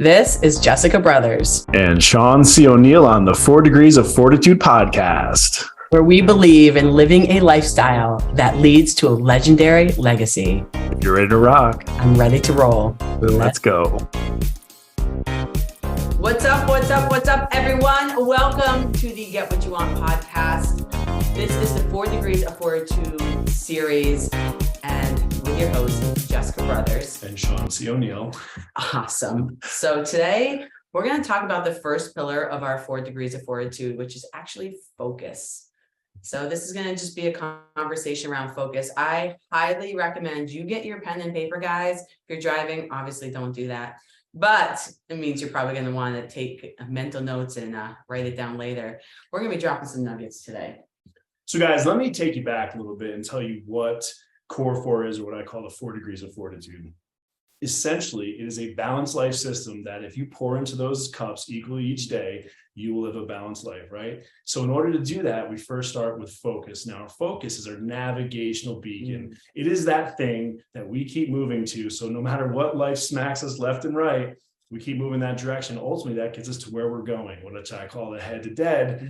This is Jessica Brothers, and Sean C. O'Neill on the 4 Degrees of Fortitude podcast, where we believe in living a lifestyle that leads to a legendary legacy. If you're ready to rock, I'm ready to roll. Let's go. What's up, everyone? Welcome to the Get What You Want podcast. This is the 4 Degrees of Fortitude series, and with your hosts, Jessica Brothers. And Sean C. O'Neill. Awesome. So today, we're going to talk about the first pillar of our 4 Degrees of Fortitude, which is actually focus. So this is going to just be a conversation around focus. I highly recommend you get your pen and paper, guys. If you're driving, obviously don't do that. But it means you're probably going to want to take mental notes and write it down later. We're going to be dropping some nuggets today. So guys, let me take you back a little bit and tell you what Core 4 is, or what I call the 4 Degrees of Fortitude. Essentially, it is a balanced life system that if you pour into those cups equally each day, you will live a balanced life, right? So in order to do that, we first start with focus. Now, our focus is our navigational beacon. It is that thing that we keep moving to. So no matter what life smacks us left and right, we keep moving that direction. Ultimately, that gets us to where we're going, which I call the head to dead.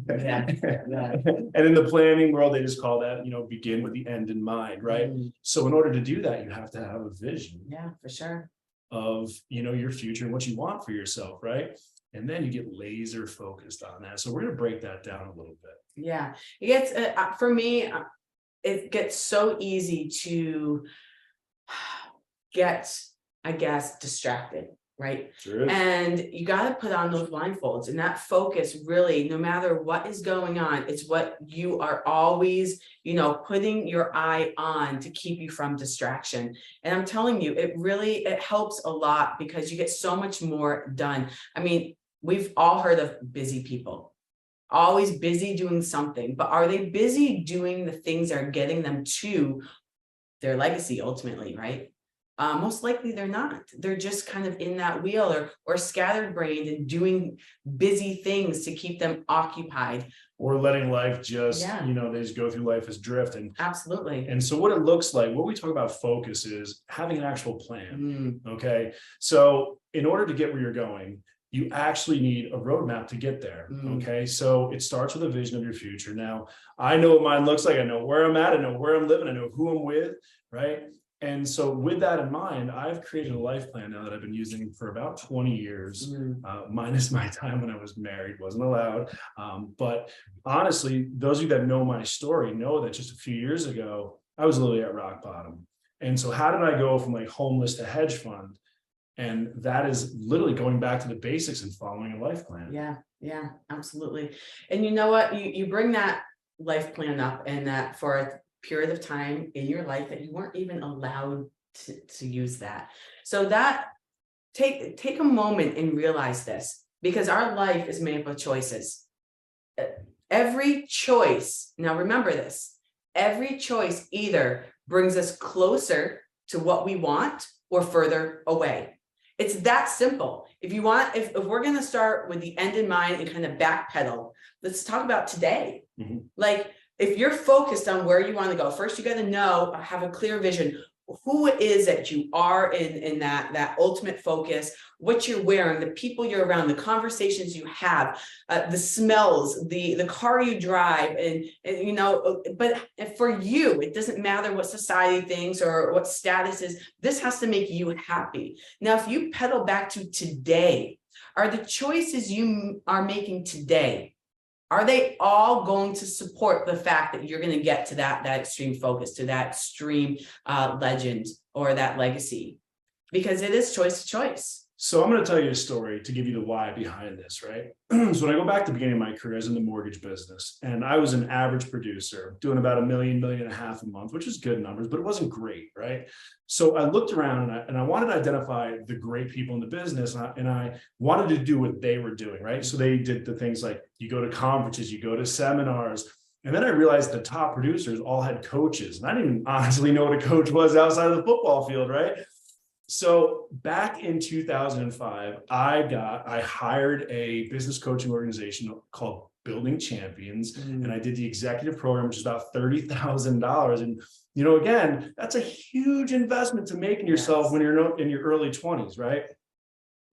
Yeah. And in the planning world, they just call that, begin with the end in mind, right? So in order to do that, you have to have a vision. Yeah, for sure. Of, your future and what you want for yourself, right? And then you get laser focused on that. So we're going to break that down a little bit. Yeah, it gets, for me, it gets so easy to get, I guess, distracted. Right. Sure. And you got to put on those blindfolds, and that focus really, no matter what is going on, it's what you are always, putting your eye on to keep you from distraction. And I'm telling you, it helps a lot because you get so much more done. I mean, we've all heard of busy people, always busy doing something, but are they busy doing the things that are getting them to their legacy ultimately, right? Most likely they're not. They're just kind of in that wheel or scattered brained and doing busy things to keep them occupied. Or letting life just, they just go through life as drift. And absolutely. And so what it looks like, what we talk about focus is having an actual plan. Okay. So in order to get where you're going, you actually need a roadmap to get there. Okay. So it starts with a vision of your future. Now, I know what mine looks like. I know where I'm at. I know where I'm living. I know who I'm with. Right. And so with that in mind, I've created a life plan now that I've been using for about 20 years, minus my time when I was married, wasn't allowed. But honestly, those of you that know my story know that just a few years ago, I was literally at rock bottom. And so how did I go from like homeless to hedge fund? And that is literally going back to the basics and following a life plan. Yeah, absolutely. And you know what? You bring that life plan up, and that for a period of time in your life that you weren't even allowed to use that. So that take a moment and realize this, because our life is made up of choices. Every choice, now remember this, every choice either brings us closer to what we want or further away. It's that simple. If we're going to start with the end in mind and kind of backpedal, let's talk about today. Like, if you're focused on where you want to go, first you got to have a clear vision. Who it is that you are in that ultimate focus, what you're wearing, the people you're around, the conversations you have, the smells, the car you drive, and but for you, it doesn't matter what society thinks or what status is. This has to make you happy. Now, if you pedal back to today, are the choices you are making today, are they all going to support the fact that you're going to get to that extreme focus, to that extreme legend or that legacy? Because it is choice to choice. So I'm going to tell you a story to give you the why behind this, right? So when I go back to the beginning of my career, I was in the mortgage business, and I was an average producer doing about $1 million, $1.5 million a month, which is good numbers, but it wasn't great, right? So I looked around and I wanted to identify the great people in the business, and I wanted to do what they were doing, right? So they did the things like you go to conferences, you go to seminars. And then I realized the top producers all had coaches, and I didn't even honestly know what a coach was outside of the football field, right? So back in 2005, I hired a business coaching organization called Building Champions, and I did the executive program, which is about $30,000. And, again, that's a huge investment to make in yourself when you're in your early 20s, right?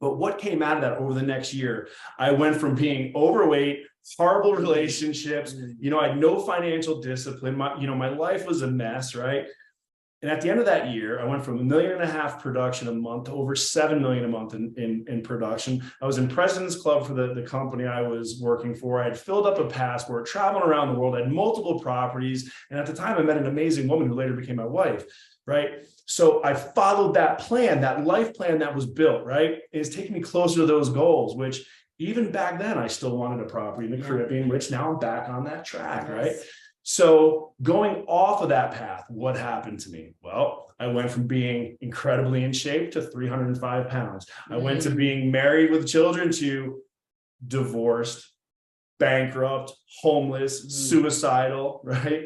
But what came out of that over the next year, I went from being overweight, horrible relationships, I had no financial discipline. My life was a mess, right? And at the end of that year, I went from $1.5 million production a month to over 7 million a month in production. I was in President's Club for the company I was working for. I had filled up a passport, traveling around the world, I had multiple properties. And at the time, I met an amazing woman who later became my wife, right? So I followed that plan, that life plan that was built, right? It's taking me closer to those goals, which even back then, I still wanted a property in the Caribbean, which now I'm back on that track, right? So going off of that path, what happened to me? Well, I went from being incredibly in shape to 305 pounds. I went to being married with children to divorced, bankrupt, homeless, suicidal, right?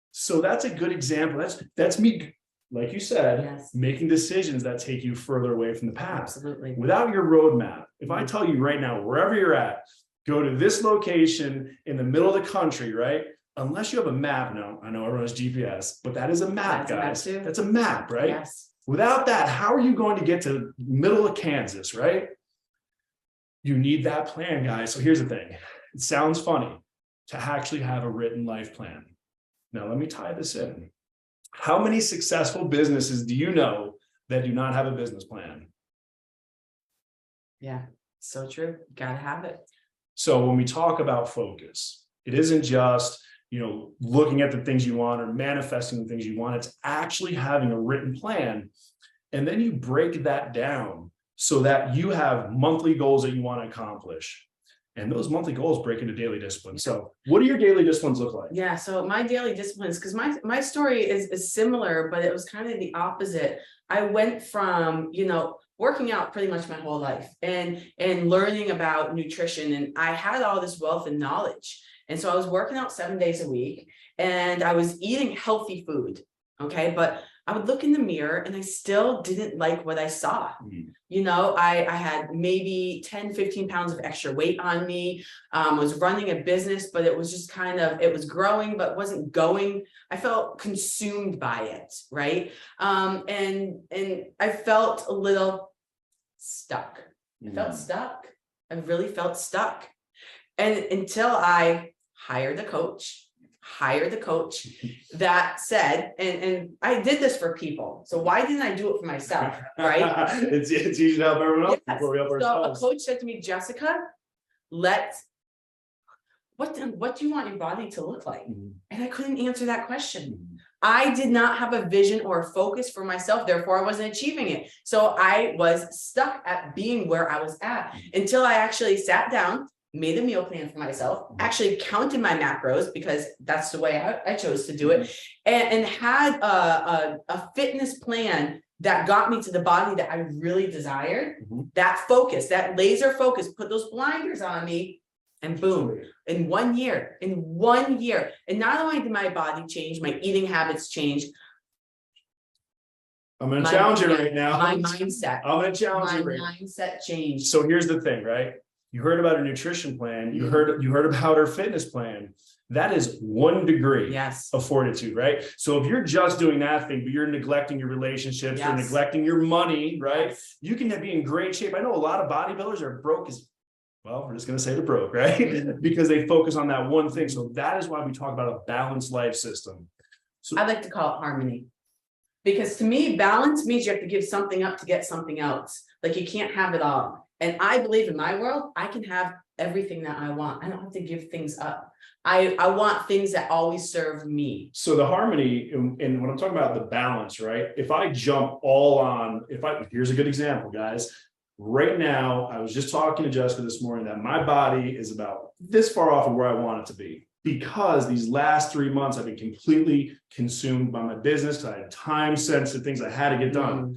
So that's a good example. That's me, like you said, making decisions that take you further away from the path. Absolutely. Without your roadmap, if I tell you right now, wherever you're at, go to this location in the middle of the country, right? Unless you have a map. No, I know everyone has GPS, but that is a map, guys. That's a map, right? Yes. Without that, how are you going to get to middle of Kansas, right? You need that plan, guys. So here's the thing. It sounds funny to actually have a written life plan. Now, let me tie this in. How many successful businesses do you know that do not have a business plan? Yeah, so true. Gotta have it. So when we talk about focus, it isn't just, looking at the things you want or manifesting the things you want. It's actually having a written plan. And then you break that down so that you have monthly goals that you want to accomplish. And those monthly goals break into daily disciplines. So what do your daily disciplines look like? Yeah, so my daily disciplines, because my story is similar, but it was kind of the opposite. I went from, working out pretty much my whole life and learning about nutrition. And I had all this wealth and knowledge. And so I was working out 7 days a week and I was eating healthy food. Okay. But I would look in the mirror and I still didn't like what I saw. I had maybe 10, 15 pounds of extra weight on me. Was running a business, but it was just it was growing, but wasn't going. I felt consumed by it. Right. And I felt a little stuck. I felt stuck. I really felt stuck. And until I hired a coach that said, and I did this for people. So why didn't I do it for myself? Right. it's easy to help everyone else before we help ourselves. So a coach said to me, Jessica, what do you want your body to look like? And I couldn't answer that question. I did not have a vision or a focus for myself. Therefore, I wasn't achieving it. So I was stuck at being where I was at until I actually sat down, made a meal plan for myself, actually counted my macros because that's the way I chose to do it, and had a fitness plan that got me to the body that I really desired. That focus, that laser focus, put those blinders on me, and boom, in 1 year. And not only did my body change, my eating habits changed. I'm going to challenge you right now. My mindset. I'm going to challenge you. My mindset changed. So here's the thing, right? You heard about a nutrition plan. You heard about her fitness plan. That is 1 degree of fortitude, right? So if you're just doing that thing, but you're neglecting your relationships, you're neglecting your money, right? You can be in great shape. I know a lot of bodybuilders are broke as well. We're just going to say they're broke, right? Because they focus on that one thing. So that is why we talk about a balanced life system. So I like to call it harmony. Because to me, balance means you have to give something up to get something else. Like you can't have it all. And I believe in my world, I can have everything that I want. I don't have to give things up. I want things that always serve me. So the harmony, and when I'm talking about the balance, right? If I jump all on, here's a good example, guys. Right now, I was just talking to Jessica this morning that my body is about this far off of where I want it to be. Because these last 3 months, I've been completely consumed by my business because I had time-sensitive things I had to get done.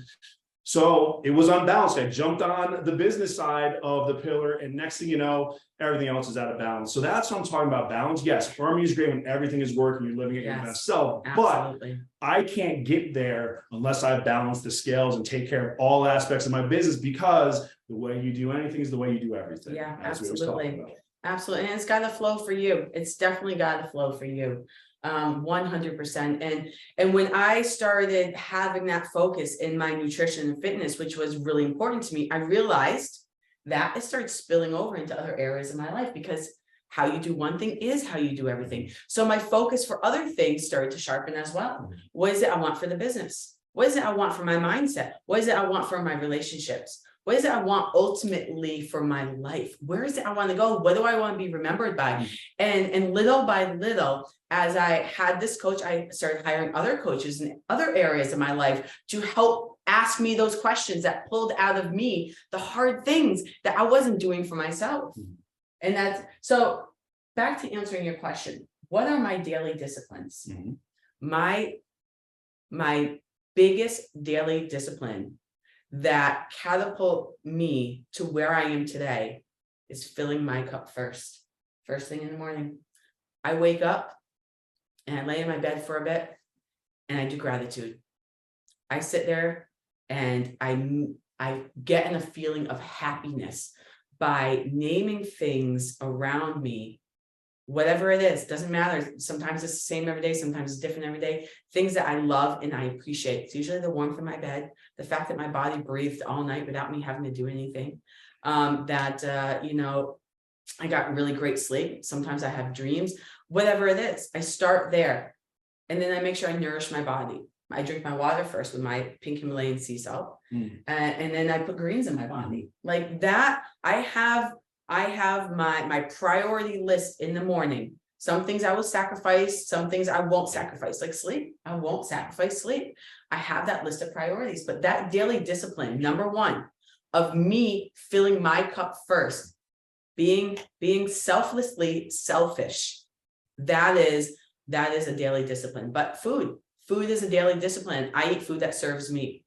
So it was unbalanced. I jumped on the business side of the pillar, and next thing you know, everything else is out of balance. So that's what I'm talking about. Balance. Yes, harmony is great when everything is working, you're living at your best self. Absolutely. But I can't get there unless I balance the scales and take care of all aspects of my business, because the way you do anything is the way you do everything. Yeah, absolutely. Absolutely. And it's got to flow for you. It's definitely got to flow for you. 100%. And when I started having that focus in my nutrition and fitness, which was really important to me, I realized that it started spilling over into other areas of my life, because how you do one thing is how you do everything. So my focus for other things started to sharpen as well. What is it I want for the business? What is it I want for my mindset? What is it I want for my relationships? What is it I want ultimately for my life? Where is it I want to go? What do I want to be remembered by? And little by little, as I had this coach, I started hiring other coaches in other areas of my life to help ask me those questions that pulled out of me the hard things that I wasn't doing for myself. And that's, so back to answering your question, what are my daily disciplines? My biggest daily discipline that catapult me to where I am today is filling my cup first thing in the morning. I wake up and I lay in my bed for a bit and I do gratitude. I sit there and I get in a feeling of happiness by naming things around me, whatever it is, doesn't matter. Sometimes it's the same every day, sometimes it's different every day. Things that I love and I appreciate. It's usually the warmth of my bed, the fact that my body breathed all night without me having to do anything. You know, I got really great sleep. Sometimes I have dreams, whatever it is. I start there. And then I make sure I nourish my body. I drink my water first with my pink Himalayan sea salt. And then I put greens in my body. Like that, I have my priority list in the morning. Some things I will sacrifice, some things I won't sacrifice, like sleep. I won't sacrifice sleep. I have that list of priorities, but that daily discipline, number one, of me filling my cup first, being selflessly selfish, that is a daily discipline. But food is a daily discipline. I eat food that serves me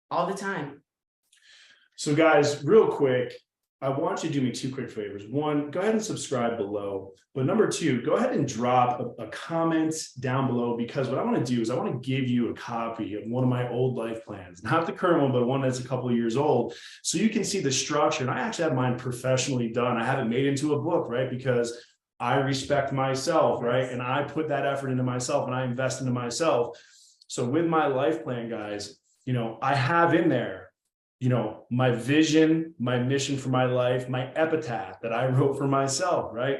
all the time. So guys, real quick, I want you to do me two quick favors. One, go ahead and subscribe below. But number two, go ahead and drop a comment down below, because what I want to do is I want to give you a copy of one of my old life plans, not the current one, but one that's a couple of years old. So you can see the structure. And I actually have mine professionally done. I have it made into a book, right? Because I respect myself, right? And I put that effort into myself and I invest into myself. So with my life plan, guys, you know, I have in there, you know, my vision, my mission for my life, my epitaph that I wrote for myself, right?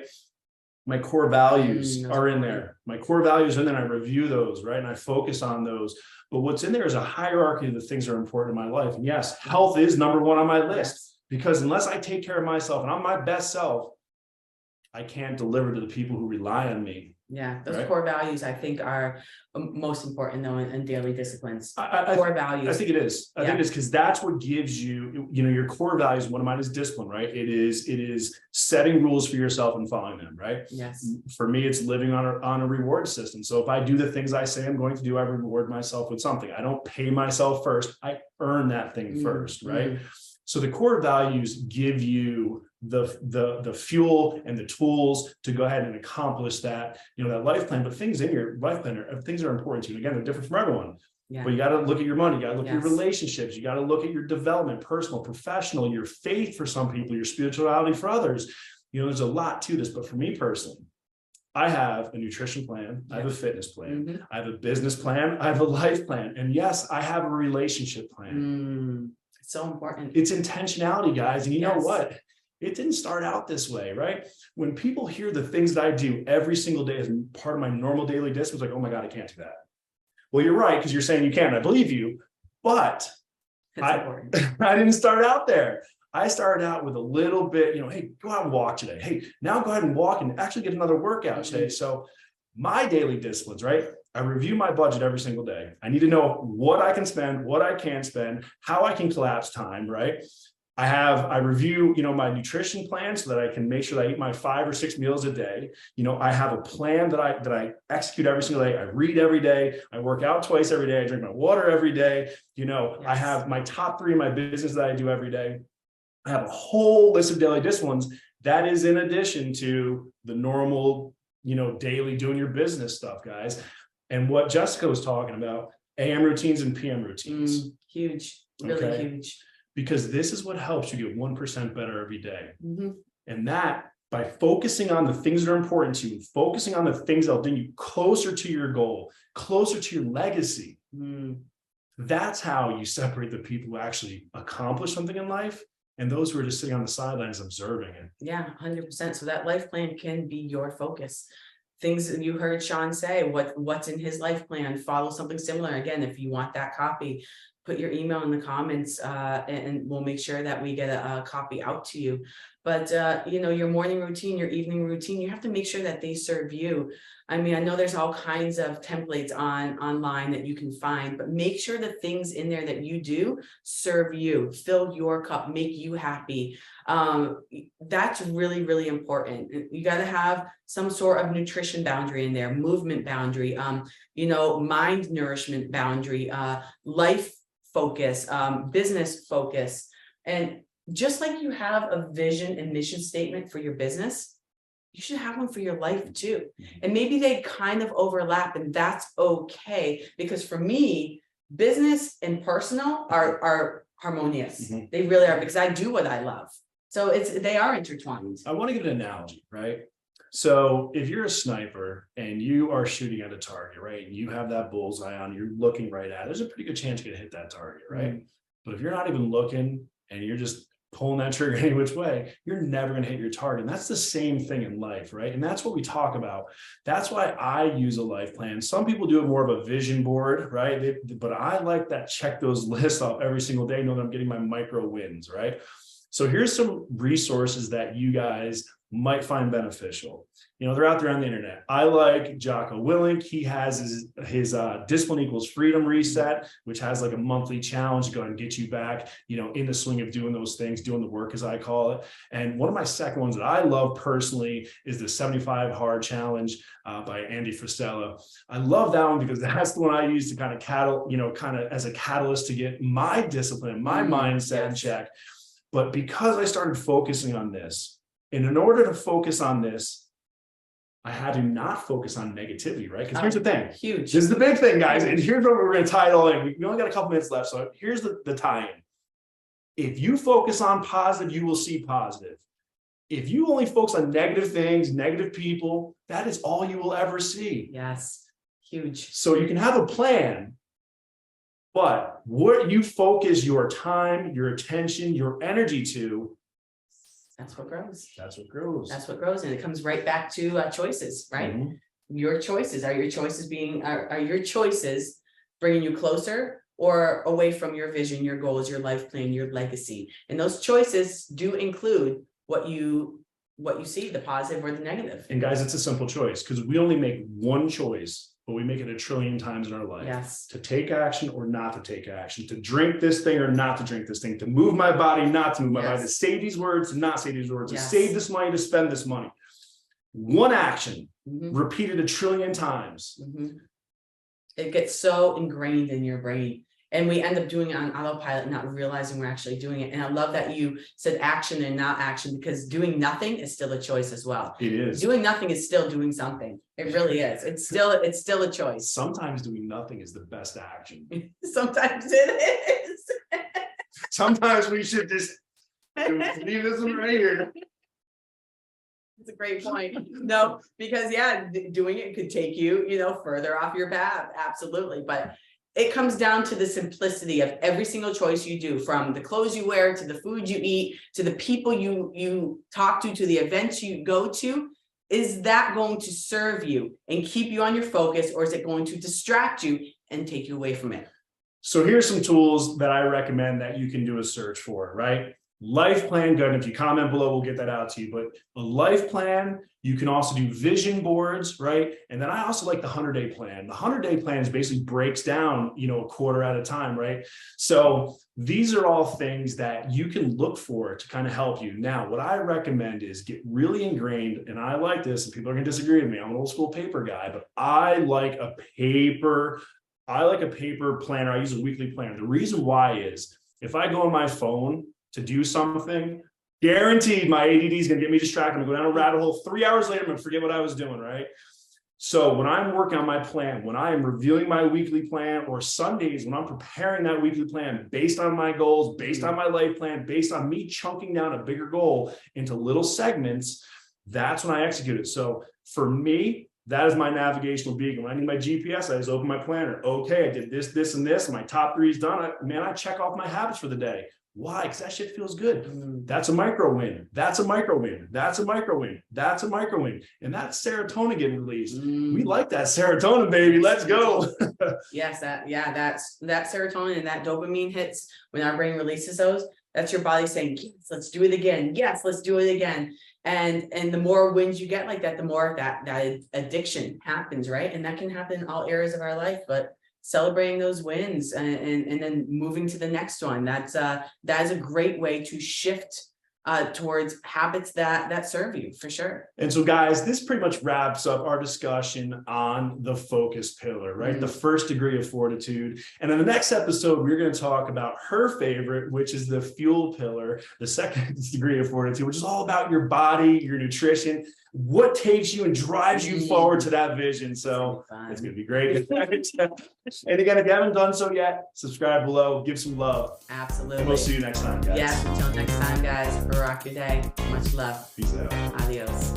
My core values are in there. My core values, and then I review those, right? And I focus on those. But what's in there is a hierarchy of the things that are important in my life. And yes, health is number one on my list, because unless I take care of myself and I'm my best self, I can't deliver to the people who rely on me. Yeah, those core values I think are most important though in daily disciplines. Core values. I think it is. I think it is, because that's what gives you, you know, your core values. One of mine is discipline, right? It is setting rules for yourself and following them, right? Yes. For me, it's living on a reward system. So if I do the things I say I'm going to do, I reward myself with something. I don't pay myself first. I earn that thing first, right? So the core values give you the fuel and the tools to go ahead and accomplish that, you know, that life plan. But things in your life plan are things that are important to you. Again, they're different from everyone. But you got to look at your money, you got to look at your relationships, you got to look at your development, personal, professional, your faith for some people, your spirituality for others. You know, there's a lot to this. But for me personally, I have a nutrition plan, I have a fitness plan, I have a business plan, I have a life plan, and yes, I have a relationship plan. It's so important. It's intentionality, guys. And you know what? It didn't start out this way, right? When people hear the things that I do every single day as part of my normal daily discipline, it's like, oh my God, I can't do that. Well, you're right, because you're saying you can. I believe you, but I didn't start out there. I started out with a little bit, you know, hey, go out and walk today. Hey, now go ahead and walk and actually get another workout today. So my daily disciplines, right? I review my budget every single day. I need to know what I can spend, what I can't spend, how I can collapse time, right? I review, you know, my nutrition plan so that I can make sure that I eat my 5 or 6 meals a day. You know, I have a plan that I execute every single day. I read every day. I work out twice every day. I drink my water every day. You know, I have my top 3 in my business that I do every day. I have a whole list of daily disciplines that is in addition to the normal, you know, daily doing your business stuff, guys. And what Jessica was talking about, AM routines and PM routines. Huge, really huge. Because this is what helps you get 1% better every day. And that by focusing on the things that are important to you, focusing on the things that'll bring you closer to your goal, closer to your legacy. That's how you separate the people who actually accomplish something in life and those who are just sitting on the sidelines observing it. Yeah, 100%. So that life plan can be your focus. Things that you heard Sean say, what's in his life plan, follow something similar. Again, if you want that copy, put your email in the comments, and we'll make sure that we get a copy out to you. But you know, your morning routine, your evening routine, you have to make sure that they serve you. I mean, I know there's all kinds of templates online that you can find, but make sure the things in there that you do serve you, fill your cup, make you happy. That's really, really important. You got to have some sort of nutrition boundary in there, movement boundary, you know, mind nourishment boundary, life focus, business focus. And just like you have a vision and mission statement for your business, you should have one for your life too. And maybe they kind of overlap, and that's okay. Because for me, business and personal are harmonious. They really are, because I do what I love. So they are intertwined. I want to give an analogy, right? So if you're a sniper and you are shooting at a target, right, and you have that bullseye on, you're looking right at it, there's a pretty good chance you're going to hit that target, right? But if you're not even looking and you're just pulling that trigger any which way, you're never going to hit your target. And that's the same thing in life, right? And that's what we talk about. That's why I use a life plan. Some people do it more of a vision board, right? But I like that, check those lists off every single day, know that I'm getting my micro wins, right? So here's some resources that you guys might find beneficial. You know, they're out there on the internet. I like Jocko Willink. He has his Discipline Equals Freedom Reset, which has like a monthly challenge to go and get you back, you know, in the swing of doing those things, doing the work, as I call it. And one of my second ones that I love personally is the 75 Hard Challenge by Andy Frisella. I love that one because that's the one I use to kind of as a catalyst to get my discipline, my mindset in check. But because I started focusing on this, and in order to focus on this, I had to not focus on negativity, right? Because here's the thing. Huge. This is the big thing, guys. And here's where we're going to tie it all in. We only got a couple minutes left. So here's the tie-in. If you focus on positive, you will see positive. If you only focus on negative things, negative people, that is all you will ever see. Yes. Huge. So you can have a plan, but what you focus your time, your attention, your energy to, that's what grows. That's what grows. That's what grows. And it comes right back to choices, right? Your choices. Are your choices bringing you closer or away from your vision, your goals, your life plan, your legacy? And those choices do include what you see, the positive or the negative. And guys, it's a simple choice because we only make one choice, but we make it 1 trillion times in our life. Yes. To take action or not to take action, to drink this thing or not to drink this thing, to move my body, not to move my body, to say these words, to not say these words, to save this money, to spend this money. One action repeated 1 trillion times. It gets so ingrained in your brain. And we end up doing it on autopilot, not realizing we're actually doing it. And I love that you said action and not action, because doing nothing is still a choice as well. It is. Doing nothing is still doing something. It really is. It's still a choice. Sometimes doing nothing is the best action. Sometimes it is. Sometimes we should just leave this one right here. It's a great point. No, because doing it could take you, further off your path. Absolutely. But it comes down to the simplicity of every single choice you do, from the clothes you wear, to the food you eat, to the people you talk to the events you go to. Is that going to serve you and keep you on your focus, or is it going to distract you and take you away from it? So here's some tools that I recommend that you can do a search for, right? Life plan, good. And if you comment below, we'll get that out to you. But a life plan, you can also do vision boards, right? And then I also like the 100-day plan. The 100-day plan is basically breaks down, a quarter at a time, right? So these are all things that you can look for to kind of help you. Now, what I recommend is get really ingrained, and I like this, and people are going to disagree with me. I'm an old school paper guy, but I like a paper planner. I use a weekly planner. The reason why is if I go on my phone to do something, guaranteed my ADD is going to get me distracted. I'm going to go down a rabbit hole. 3 hours later, I'm going to forget what I was doing, right? So when I'm working on my plan, when I am reviewing my weekly plan, or Sundays when I'm preparing that weekly plan based on my goals, based on my life plan, based on me chunking down a bigger goal into little segments, that's when I execute it. So for me, that is my navigational beacon. When I need my GPS, I just open my planner. Okay, I did this, this, and this. And my top 3 is done. I check off my habits for the day. Why? Because that shit feels good. That's a micro win. That's a micro win. That's a micro win. That's a micro win. And that's serotonin getting released. We like that serotonin, baby. Let's go. Yes, that's that serotonin and that dopamine hits when our brain releases those. That's your body saying, yes, let's do it again. Yes, let's do it again. And the more wins you get like that, the more that addiction happens, right? And that can happen in all areas of our life, but celebrating those wins and then moving to the next one. That is a great way to shift towards habits that serve you, for sure. And so, guys, this pretty much wraps up our discussion on the focus pillar, right? The first degree of fortitude. And in the next episode, we're going to talk about her favorite, which is the fuel pillar, the second degree of fortitude, which is all about your body, your nutrition, what takes you and drives you forward to that vision. So it's going to be great. And again, if you haven't done so yet, subscribe below, give some love. Absolutely. And we'll see you next time, guys. Yes, until next time, guys. Rock your day. Much love. Peace out. Adios.